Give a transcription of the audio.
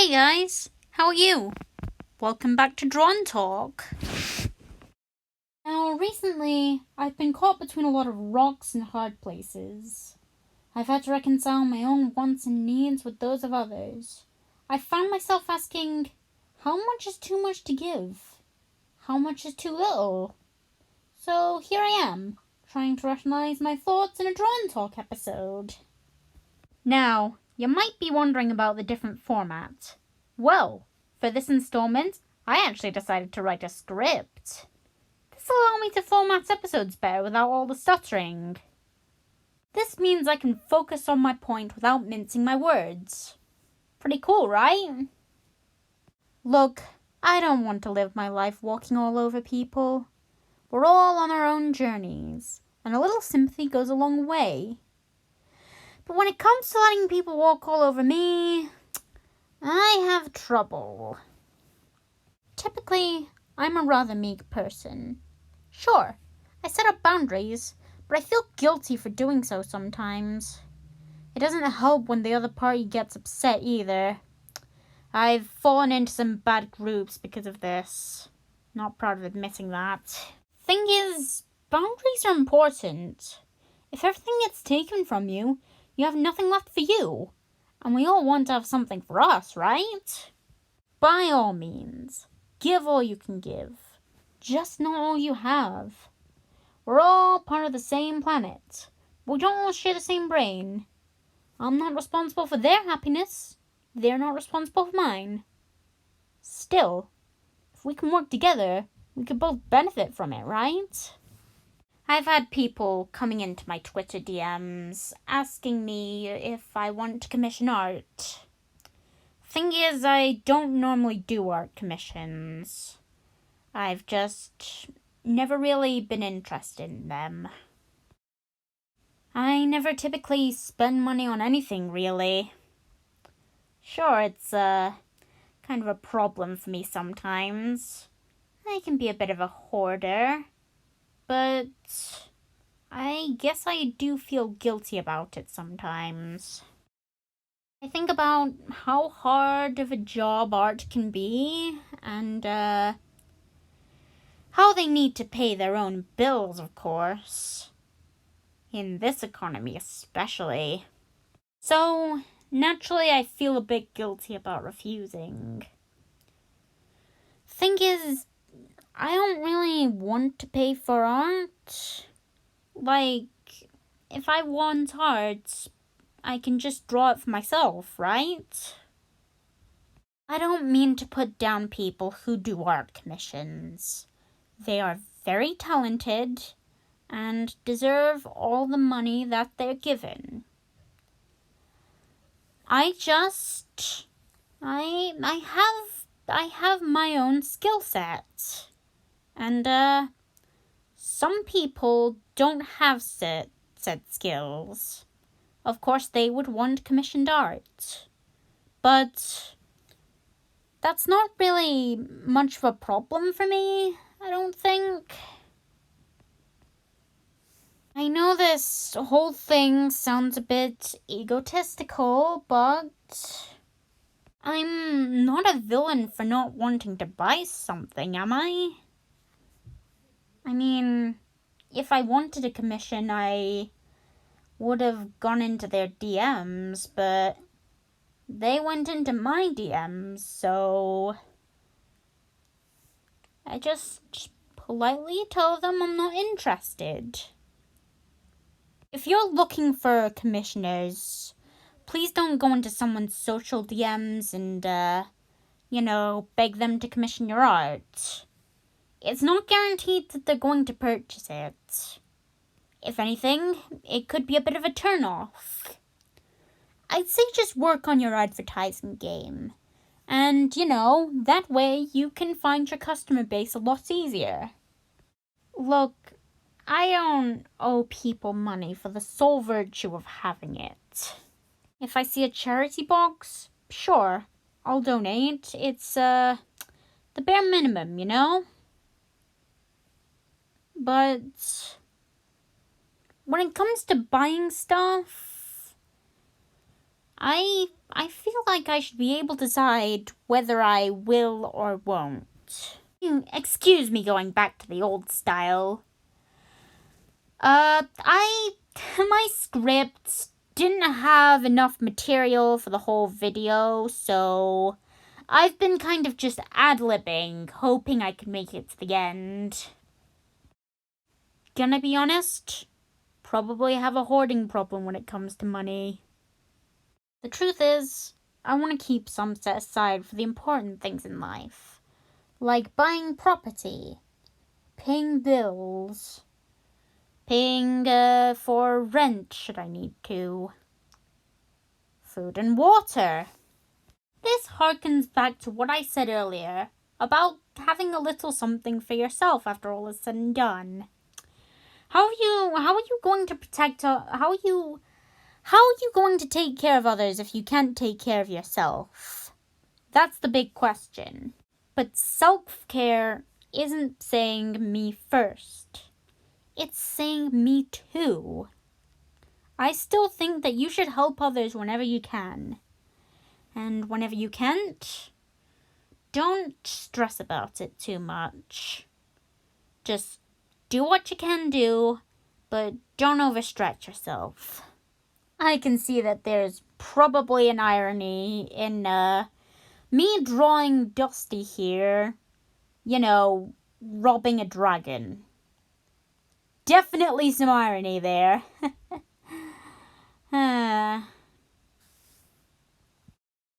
Hey guys, how are you? Welcome back to Drawn Talk. Now, recently, I've been caught between a lot of rocks and hard places. I've had to reconcile my own wants and needs with those of others. I found myself asking, how much is too much to give? How much is too little? So here I am, trying to rationalize my thoughts in a Drawn Talk episode. Now, you might be wondering about the different format. Well, for this installment, I actually decided to write a script. This will allow me to format episodes better without all the stuttering. This means I can focus on my point without mincing my words. Pretty cool, right? Look, I don't want to live my life walking all over people. We're all on our own journeys, and a little sympathy goes a long way. But when it comes to letting people walk all over me, I have trouble. Typically, I'm a rather meek person. Sure, I set up boundaries, but I feel guilty for doing so sometimes. It doesn't help when the other party gets upset either. I've fallen into some bad groups because of this. Not proud of admitting that. Thing is, boundaries are important. If everything gets taken from you, you have nothing left for you. And we all want to have something for us, right? By all means, give all you can give. Just not all you have. We're all part of the same planet. We don't all share the same brain. I'm not responsible for their happiness. They're not responsible for mine. Still, if we can work together, we could both benefit from it, right? I've had people coming into my Twitter DMs asking me if I want to commission art. Thing is, I don't normally do art commissions. I've just never really been interested in them. I never typically spend money on anything, really. Sure, it's kind of a problem for me sometimes. I can be a bit of a hoarder. But I guess I do feel guilty about it sometimes. I think about how hard of a job art can be, and how they need to pay their own bills, of course. In this economy especially. So, naturally I feel a bit guilty about refusing. Thing is, I don't really want to pay for art. Like, if I want art, I can just draw it for myself, right? I don't mean to put down people who do art commissions. They are very talented and deserve all the money that they're given. I have my own skill set. And some people don't have said skills. Of course, they would want commissioned art. But that's not really much of a problem for me, I don't think. I know this whole thing sounds a bit egotistical, but I'm not a villain for not wanting to buy something, am I? I mean, if I wanted a commission, I would have gone into their DMs, but they went into my DMs, so I just politely tell them I'm not interested. If you're looking for commissioners, please don't go into someone's social DMs and, beg them to commission your art. It's not guaranteed that they're going to purchase it. If anything, it could be a bit of a turn-off. I'd say just work on your advertising game. And, that way you can find your customer base a lot easier. Look, I don't owe people money for the sole virtue of having it. If I see a charity box, sure, I'll donate. It's, the bare minimum, But when it comes to buying stuff, I feel like I should be able to decide whether I will or won't. Excuse me going back to the old style. My scripts didn't have enough material for the whole video, so I've been kind of just ad-libbing, hoping I can make it to the end. Gonna be honest, probably have a hoarding problem when it comes to money. The truth is, I want to keep some set aside for the important things in life, like buying property, paying bills, paying for rent should I need to, food and water. This harkens back to what I said earlier about having a little something for yourself after all is said and done. How are you going to protect how are you going to take care of others if you can't take care of yourself? That's the big question. But self-care isn't saying me first. It's saying me too. I still think that you should help others whenever you can. And whenever you can't, don't stress about it too much. Just do what you can do, but don't overstretch yourself. I can see that there's probably an irony in me drawing Dusty here, robbing a dragon. Definitely some irony there.